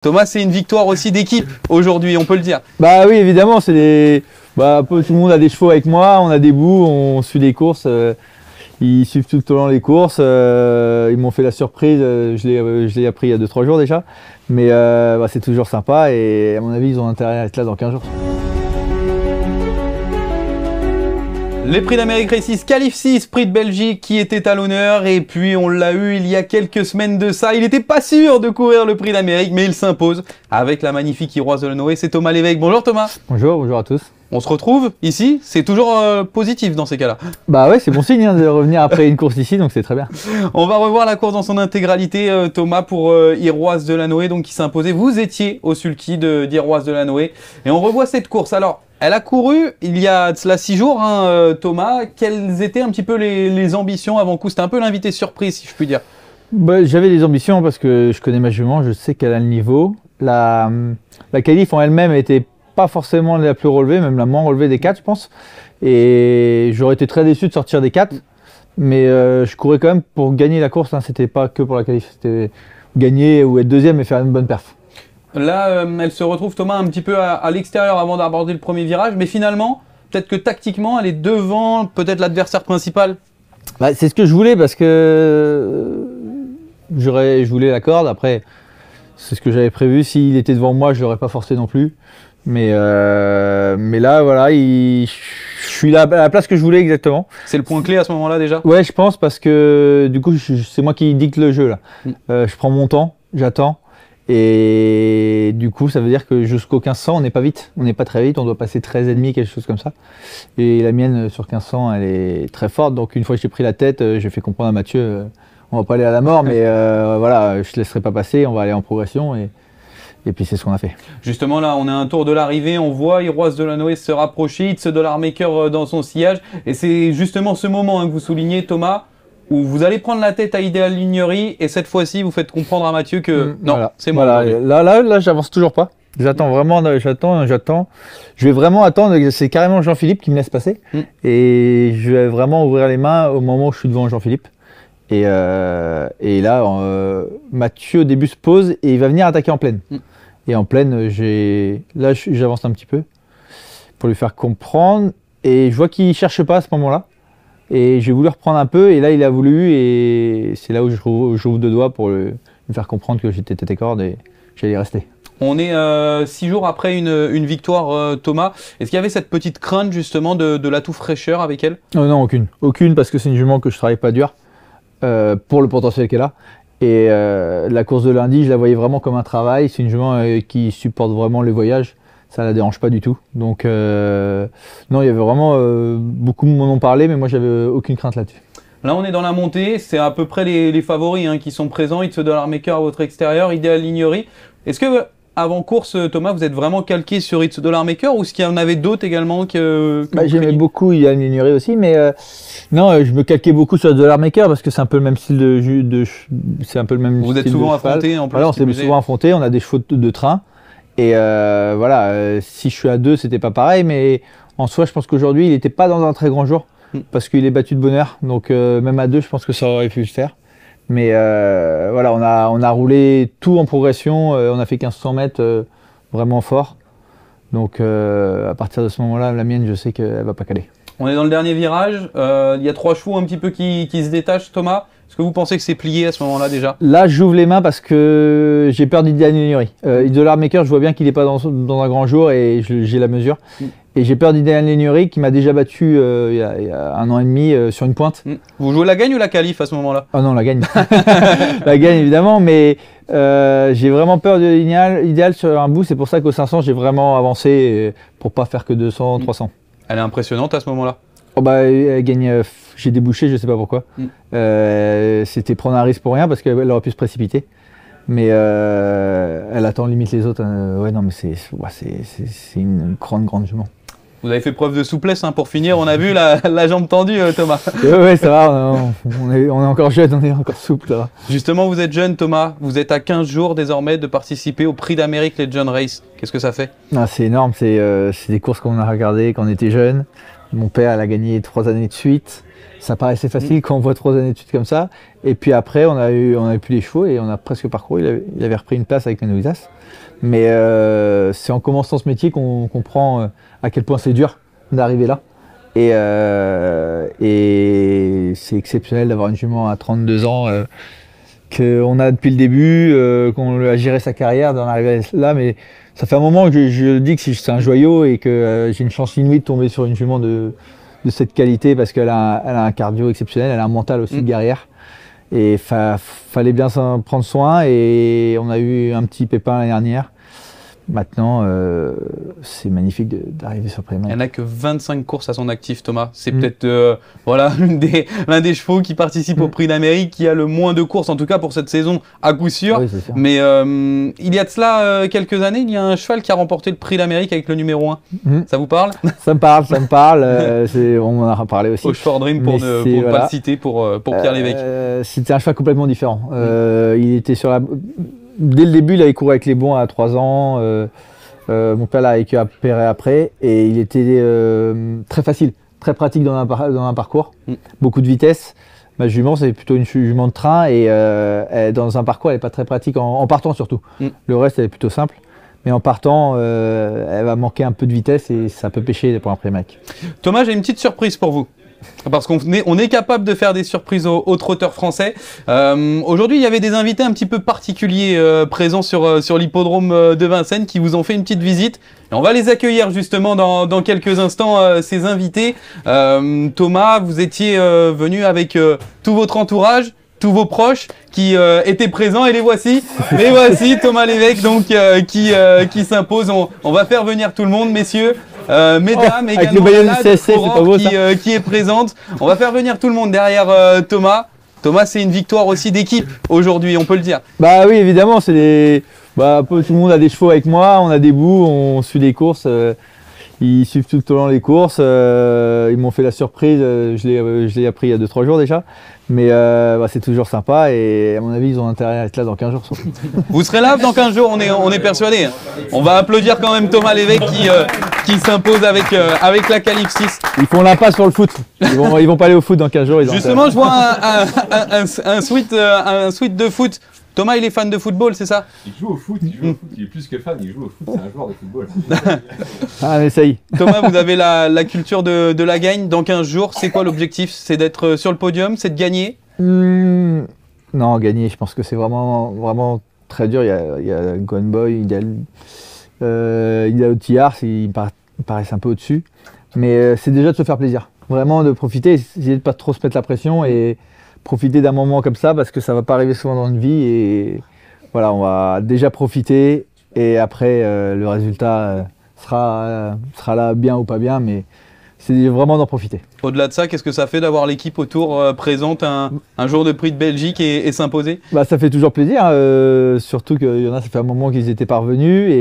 Thomas, c'est une victoire aussi d'équipe aujourd'hui, on peut le dire. Bah oui, évidemment, c'est des... un peu tout le monde a des chevaux avec moi, on a des bouts, on suit les courses. Ils suivent tout au long les courses. Ils m'ont fait la surprise, je l'ai appris il y a 2-3 jours déjà. Mais c'est toujours sympa et à mon avis, ils ont intérêt à être là dans 15 jours. Les prix d'Amérique Races, Qualif 6, prix de Belgique qui était à l'honneur et puis on l'a eu il y a quelques semaines de ça. Il n'était pas sûr de courir le prix d'Amérique mais il s'impose avec la magnifique Iroise de la Noé. C'est Thomas Lévesque. Bonjour Thomas. Bonjour à tous. On se retrouve ici, c'est toujours positif dans ces cas-là. Bah ouais, c'est bon signe de revenir après une course ici, donc c'est très bien. On va revoir la course dans son intégralité, Thomas, pour Iroise de la Noé, donc qui s'imposait. Vous étiez au sulky d'Iroise de la Noé et on revoit cette course. Alors, elle a couru il y a cela 6 jours, hein, Thomas. Quelles étaient un petit peu les ambitions avant coup? C'était un peu l'invité surprise, si je puis dire. Bah, j'avais des ambitions parce que je connais ma jument, je sais qu'elle a le niveau. La qualif en elle-même était pas forcément la plus relevée, même la moins relevée des 4, je pense. Et j'aurais été très déçu de sortir des 4. Mais je courais quand même pour gagner la course, hein. C'était pas que pour la qualif, c'était gagner ou être deuxième et faire une bonne perf. Là, elle se retrouve, Thomas, un petit peu à l'extérieur avant d'aborder le premier virage, mais finalement, peut-être que tactiquement, elle est devant peut-être l'adversaire principal. Bah, c'est ce que je voulais parce que je voulais la corde. Après, c'est ce que j'avais prévu. S'il était devant moi, je ne l'aurais pas forcé non plus. Mais là, voilà, je suis là à la place que je voulais exactement. C'est le point clé à ce moment-là déjà? Ouais, je pense parce que du coup, c'est moi qui dicte le jeu là. Je prends mon temps, j'attends. Et du coup, ça veut dire que jusqu'au 1500, on n'est pas vite. On n'est pas très vite, on doit passer 13,5, quelque chose comme ça. Et la mienne, sur 1500, elle est très forte. Donc une fois que j'ai pris la tête, j'ai fait comprendre à Mathieu, on va pas aller à la mort, mais voilà, je ne laisserai pas passer, on va aller en progression. Et puis c'est ce qu'on a fait. Justement là, on a un tour de l'arrivée, on voit Iroise de la Noé se rapprocher, It's Dollar Maker dans son sillage. Et c'est justement ce moment que vous soulignez, Thomas, où vous allez prendre la tête à Ideal Lignery et cette fois-ci vous faites comprendre à Mathieu que non, voilà, c'est moi. Voilà, là j'avance toujours pas. J'attends vraiment, j'attends. Je vais vraiment attendre, c'est carrément Jean-Philippe qui me laisse passer. Et je vais vraiment ouvrir les mains au moment où je suis devant Jean-Philippe. Et là, Mathieu au début se pose et il va venir attaquer en pleine. Et en pleine, là j'avance un petit peu pour lui faire comprendre. Et je vois qu'il ne cherche pas à ce moment-là. Et j'ai voulu reprendre un peu, et là il a voulu, et c'est là où j'ouvre 2 doigts pour lui faire comprendre que j'étais tête et corde et j'allais y rester. On est 6 jours après une victoire, Thomas. Est-ce qu'il y avait cette petite crainte justement de l'atout fraîcheur avec elle? Non, aucune. Aucune, parce que c'est une jument que je travaille pas dur pour le potentiel qu'elle a. Et la course de lundi, je la voyais vraiment comme un travail. C'est une jument qui supporte vraiment les voyages. Ça ne la dérange pas du tout. Donc, non, il y avait vraiment beaucoup m'en ont parlé, mais moi, j'avais aucune crainte là-dessus. Là, on est dans la montée. C'est à peu près les favoris qui sont présents. It's Dollar Maker à votre extérieur, Ideal Lignery. Est-ce que, avant course, Thomas, vous êtes vraiment calqué sur It's Dollar Maker ou est-ce qu'il y en avait d'autres également j'aimais beaucoup Ideal Lignery aussi, mais non, je me calquais beaucoup sur Dollar Maker parce que c'est un peu le même style c'est un peu le même. Vous êtes souvent affrontés en plus. Voilà, on s'est souvent affrontés. On a des chevaux de train. Et voilà, si je suis à 2, c'était pas pareil, mais en soi, je pense qu'aujourd'hui, il n'était pas dans un très grand jour, parce qu'il est battu de bonne heure. Donc même à 2, je pense que ça aurait pu se faire. Mais voilà, on a roulé tout en progression, on a fait 1500 mètres vraiment fort. Donc à partir de ce moment-là, la mienne, je sais qu'elle ne va pas caler. On est dans le dernier virage, il y a 3 chevaux un petit peu qui se détachent, Thomas. Est-ce que vous pensez que c'est plié à ce moment-là déjà? Là, j'ouvre les mains parce que j'ai peur d'Ideal Lignery. Dollar Maker, je vois bien qu'il n'est pas dans un grand jour et j'ai la mesure. Et j'ai peur d'Ideal Lignery qui m'a déjà battu il y a 1 an et demi sur une pointe. Vous jouez la gagne ou la qualif à ce moment-là? Ah non, la gagne. La gagne évidemment, mais j'ai vraiment peur de l'idéal sur un bout. C'est pour ça qu'au 500, j'ai vraiment avancé pour pas faire que 200, 300. Elle est impressionnante à ce moment-là. Oh bah, elle gagne, j'ai débouché, je sais pas pourquoi. C'était prendre un risque pour rien parce qu'elle aurait pu se précipiter. Mais elle attend limite les autres. Ouais, non, mais c'est une grande jument. Vous avez fait preuve de souplesse pour finir. On a vu la jambe tendue, Thomas. Ouais, ça va. On est encore jeune, on est encore souple. Ça va. Justement, vous êtes jeune, Thomas. Vous êtes à 15 jours désormais de participer au Prix d'Amérique Legend Race. Qu'est-ce que ça fait? C'est énorme. C'est des courses qu'on a regardées quand on était jeune. Mon père, elle a gagné 3 années de suite. Ça paraissait facile quand on voit 3 années de suite comme ça. Et puis après, on a plus les chevaux et on a presque parcouru. Il avait repris une place avec Menoisas. Mais c'est en commençant ce métier qu'on comprend à quel point c'est dur d'arriver là. Et c'est exceptionnel d'avoir une jument à 32 ans qu'on a depuis le début, qu'on a géré sa carrière, d'en arriver là. Mais ça fait un moment que je dis que c'est un joyau et que j'ai une chance inouïe de tomber sur une jument de cette qualité parce qu'elle a un cardio exceptionnel, elle a un mental aussi de guerrière. Et fallait bien s'en prendre soin et on a eu un petit pépin l'année dernière. Maintenant, c'est magnifique d'arriver sur Prix d'Amérique. Il n'y en a que 25 courses à son actif, Thomas. C'est peut-être voilà, l'un des chevaux qui participe au Prix d'Amérique qui a le moins de courses, en tout cas pour cette saison, à coup sûr. Oui, c'est sûr. Mais il y a de cela quelques années, il y a un cheval qui a remporté le Prix d'Amérique avec le numéro 1. Ça vous parle? Ça me parle, ça me parle. On en a parlé aussi. Au Short Dream, pour ne pas le citer, pour Pierre Lévesque. C'était un cheval complètement différent. Il était sur la... Dès le début, il avait couru avec les bons à 3 ans. Mon père l'a récupéré après. Et il était très facile, très pratique dans un parcours. Beaucoup de vitesse. Ma jument, c'est plutôt une jument de train. Et dans un parcours, elle n'est pas très pratique, en partant surtout. Le reste, elle est plutôt simple. Mais en partant, elle va manquer un peu de vitesse et ça peut pêcher pour un Prix d'Amérique. Thomas, j'ai une petite surprise pour vous. Parce qu'on est capable de faire des surprises aux trotteurs français. Aujourd'hui, il y avait des invités un petit peu particuliers présents sur l'hippodrome de Vincennes qui vous ont fait une petite visite. Et on va les accueillir justement dans quelques instants, ces invités. Thomas, vous étiez venu avec tout votre entourage, tous vos proches qui étaient présents et les voici. Les voici, Thomas Lévesque donc, qui s'impose. On va faire venir tout le monde, messieurs. Mesdames, également CSC, Aurore qui est présente. On va faire venir tout le monde derrière Thomas. Thomas, c'est une victoire aussi d'équipe aujourd'hui, on peut le dire. Bah oui, évidemment, c'est des... tout le monde a des chevaux avec moi, on a des bouts, on suit les courses. Ils suivent tout au long les courses. Ils m'ont fait la surprise, je l'ai appris il y a 2-3 jours déjà. Mais c'est toujours sympa et à mon avis, ils ont intérêt à être là dans 15 jours. Vous serez là dans 15 jours, on est persuadé. On va applaudir quand même Thomas Lévesque qui s'impose avec la Calife 6. Ils font l'impasse sur le foot. Ils vont pas aller au foot dans 15 jours. Justement, je vois un suite de foot. Thomas, il est fan de football, c'est ça? Il joue au foot, il est plus que fan, il joue au foot, c'est un joueur de football. Ah, mais ça y est. Thomas, vous avez la culture de la gagne dans 15 jours. C'est quoi l'objectif? C'est d'être sur le podium? C'est de gagner? Non, gagner, je pense que c'est vraiment très dur. Il y a Gone Boy, il y a Otillard, ils paraissent un peu au-dessus. Mais c'est déjà de se faire plaisir. Vraiment de profiter, essayer de ne pas trop se mettre la pression et profiter d'un moment comme ça parce que ça ne va pas arriver souvent dans une vie. Et voilà, on va déjà profiter et après le résultat sera là bien ou pas bien, mais c'est vraiment d'en profiter. Au-delà de ça, qu'est-ce que ça fait d'avoir l'équipe autour présente un jour de Prix de Belgique et s'imposer? Ça fait toujours plaisir, surtout qu'il y en a, ça fait un moment qu'ils étaient parvenus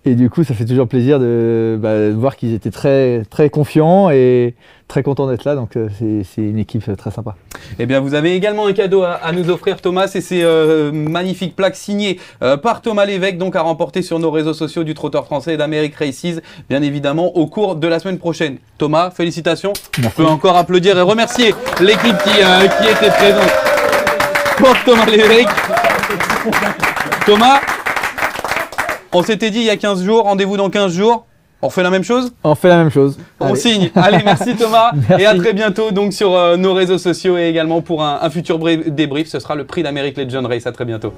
et du coup, ça fait toujours plaisir de voir qu'ils étaient très, très confiants et très contents d'être là. Donc, c'est une équipe très sympa. Eh bien, vous avez également un cadeau à nous offrir, Thomas. Et c'est magnifique plaque signée par Thomas Lévesque, donc à remporter sur nos réseaux sociaux du trotteur français et d'Amérique Races, bien évidemment, au cours de la semaine prochaine. Thomas, félicitations. Merci. On peut encore applaudir et remercier l'équipe qui était présente pour Thomas Lévesque. Thomas, on s'était dit il y a 15 jours, rendez-vous dans 15 jours. On refait la même chose? On fait la même chose. On signe. Allez, merci Thomas. Merci. Et à très bientôt donc sur nos réseaux sociaux et également pour un futur débrief. Ce sera le Prix d'Amérique Legend Race. À très bientôt.